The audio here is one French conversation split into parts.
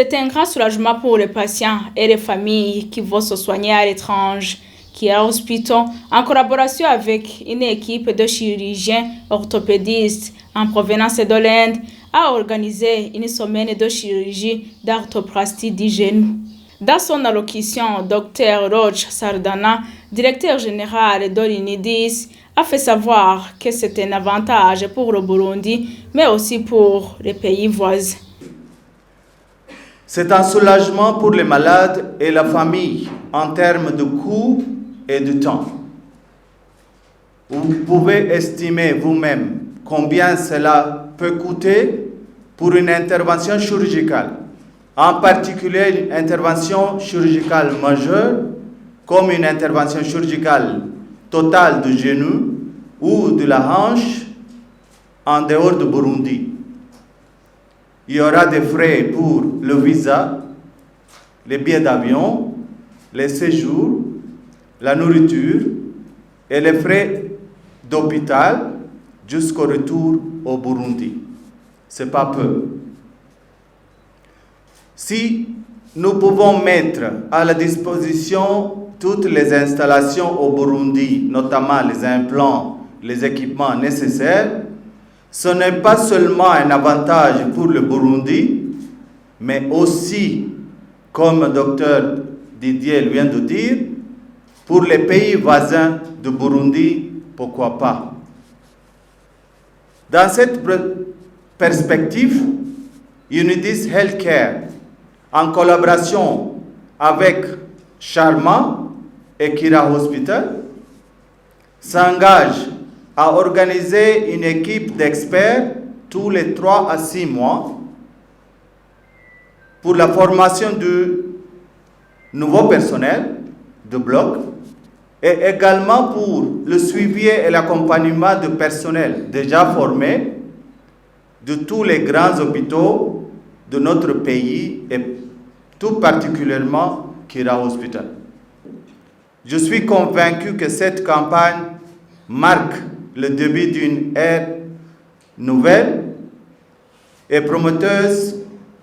C'est un grand soulagement pour les patients et les familles qui vont se soigner à l'étranger. Kira Hospital, en collaboration avec une équipe de chirurgiens orthopédistes en provenance de l'Inde, a organisé une semaine de chirurgie d'orthoplastie du genou. Dans son allocution, Dr Roch Sardana, directeur général de l'UNIDIS, a fait savoir que c'est un avantage pour le Burundi, mais aussi pour les pays voisins. C'est un soulagement pour les malades et la famille en termes de coûts et de temps. Vous pouvez estimer vous-même combien cela peut coûter pour une intervention chirurgicale, en particulier une intervention chirurgicale majeure, comme une intervention chirurgicale totale du genou ou de la hanche en dehors du Burundi. Il y aura des frais pour le visa, les billets d'avion, les séjours, la nourriture et les frais d'hôpital jusqu'au retour au Burundi. C'est pas peu. Si nous pouvons mettre à la disposition toutes les installations au Burundi, notamment les implants, les équipements nécessaires, ce n'est pas seulement un avantage pour le Burundi, mais aussi, comme le docteur Didier vient de dire, pour les pays voisins du Burundi, pourquoi pas. Dans cette perspective, Unidis Healthcare, en collaboration avec Sharma et Kira Hospital, s'engage à organiser une équipe d'experts tous les 3 à 6 mois pour la formation du nouveau personnel de bloc et également pour le suivi et l'accompagnement du personnel déjà formé de tous les grands hôpitaux de notre pays et tout particulièrement Kira Hospital. Je suis convaincu que cette campagne marque le début d'une ère nouvelle et prometteuse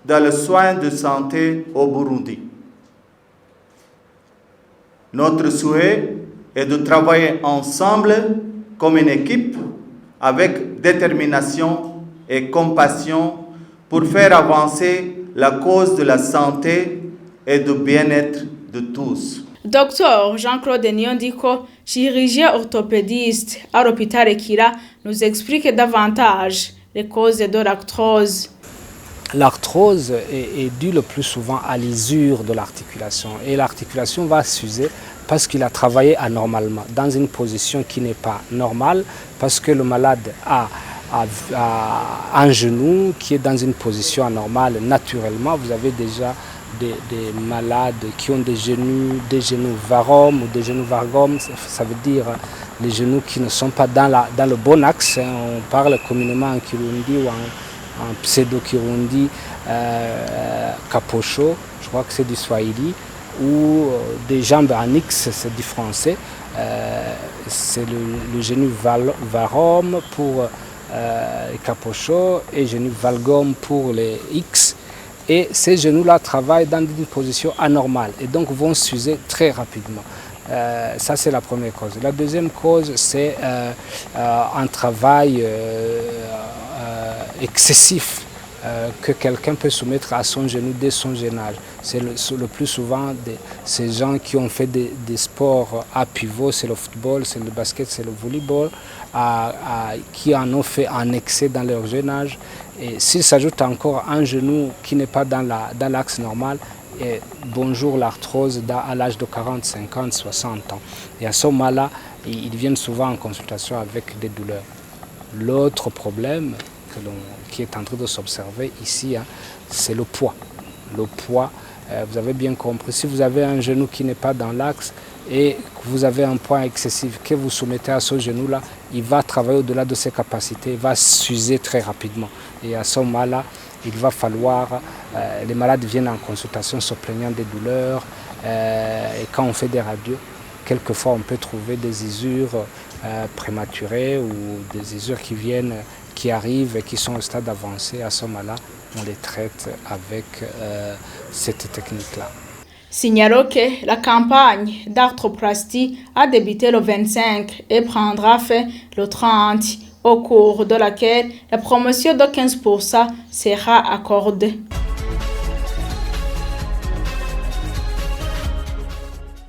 dans le soin de santé au Burundi. Notre souhait est de travailler ensemble comme une équipe avec détermination et compassion pour faire avancer la cause de la santé et du bien-être de tous. Dr Jean-Claude Nyondiko, chirurgien orthopédiste à l'hôpital Kira, nous explique davantage les causes de l'arthrose. L'arthrose est due le plus souvent à l'usure de l'articulation et l'articulation va s'user parce qu'il a travaillé anormalement, dans une position qui n'est pas normale, parce que le malade a un genou qui est dans une position anormale naturellement. Vous avez déjà des malades qui ont des genoux varom ou des genoux vargom, ça veut dire les genoux qui ne sont pas dans le bon axe. On parle communément en Kirundi ou en pseudo-Kirundi, capocho, je crois que c'est du Swahili, ou des jambes en X, c'est du français. C'est le genou varom pour les capocho et genou valgom pour les X. Et ces genoux-là travaillent dans une position anormale et donc vont s'user très rapidement. Ça, c'est la première cause. La deuxième cause, c'est un travail excessif que quelqu'un peut soumettre à son genou dès son jeune âge. C'est le plus souvent ces gens qui ont fait des sports à pivot, c'est le football, c'est le basket, c'est le volleyball, qui en ont fait un excès dans leur jeune âge. Et s'il s'ajoute encore un genou qui n'est pas dans l'axe normal, et bonjour l'arthrose à l'âge de 40, 50, 60 ans. Et à ce moment-là, ils viennent souvent en consultation avec des douleurs. L'autre problème qui est en train de s'observer ici, c'est le poids. Le poids, vous avez bien compris, si vous avez un genou qui n'est pas dans l'axe et que vous avez un poids excessif que vous soumettez à ce genou-là, il va travailler au-delà de ses capacités, il va s'user très rapidement. Et à ce moment-là, il va falloir, les malades viennent en consultation se plaignant des douleurs, et quand on fait des radios, quelquefois on peut trouver des usures prématurées ou des usures qui viennent qui arrivent et qui sont au stade avancé, à ce moment-là, on les traite avec cette technique-là. Signalons que la campagne d'arthroplastie a débuté le 25 et prendra fin le 30, au cours de laquelle la promotion de 15% sera accordée.